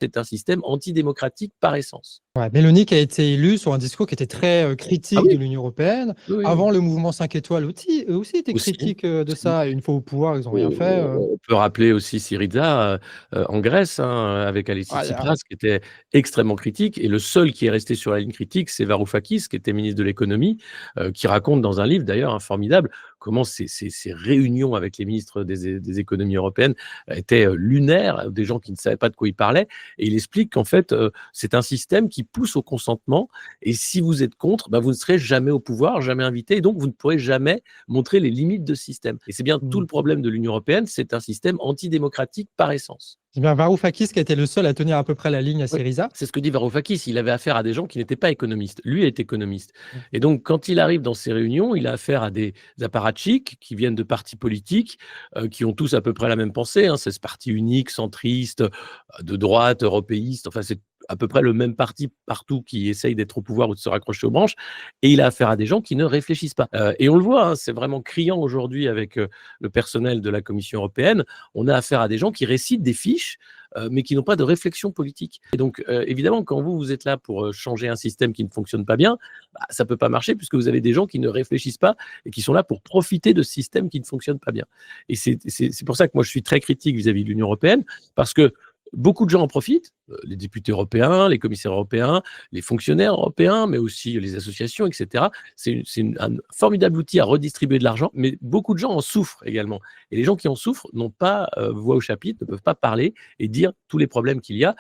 c'est un système antidémocratique par essence. Ouais, Mélanie qui a été élue sur un discours qui était très Ah critique oui, de l'Union européenne. oui, oui, Avant, le mouvement 5 étoiles aussi, eux aussi étaient aussi, critiques de aussi. ça. Et une fois au pouvoir, ils n'ont rien fait. On peut rappeler aussi Syriza, en Grèce, hein, avec Alexis Voilà. Tsipras qui était extrêmement critique et le seul qui est resté sur la ligne critique, c'est Varoufakis qui était ministre de l'économie, qui raconte dans un livre d'ailleurs, hein, formidable, comment ces réunions avec les ministres des économies européennes étaient, lunaires, des gens qui ne savaient pas de quoi ils parlaient et il explique qu'en fait, c'est un système qui pousse au consentement et si vous êtes contre, bah, vous ne serez jamais au pouvoir, jamais invité et donc vous ne pourrez jamais montrer les limites de ce système. Et c'est bien tout Mm. le problème de l'Union européenne, c'est un système antidémocratique par essence. C'est bien Varoufakis qui a été le seul à tenir à peu près la ligne à Oui, Syriza. c'est ce que dit Varoufakis. Il avait affaire à des gens qui n'étaient pas économistes. Lui est économiste. Mm. Et donc, quand il arrive dans ces réunions, il a affaire à des apparatchiks qui viennent de partis politiques, qui ont tous à peu près la même pensée, hein. C'est ce parti unique, centriste, de droite, européiste. Enfin, c'est à peu près le même parti partout qui essaye d'être au pouvoir ou de se raccrocher aux branches. Et il a affaire à des gens qui ne réfléchissent pas. Et on le voit, hein, c'est vraiment criant aujourd'hui avec le personnel de la Commission européenne. On a affaire à des gens qui récitent des fiches mais qui n'ont pas de réflexion politique. Et donc, évidemment, quand vous êtes là pour changer un système qui ne fonctionne pas bien, bah, ça ne peut pas marcher puisque vous avez des gens qui ne réfléchissent pas et qui sont là pour profiter de ce système qui ne fonctionne pas bien. Et c'est pour ça que moi, je suis très critique vis-à-vis de l'Union européenne parce que beaucoup de gens en profitent, les députés européens, les commissaires européens, les fonctionnaires européens, mais aussi les associations, etc. C'est un formidable outil à redistribuer de l'argent, mais beaucoup de gens en souffrent également. Et les gens qui en souffrent n'ont pas voix au chapitre, ne peuvent pas parler et dire tous les problèmes qu'il y a.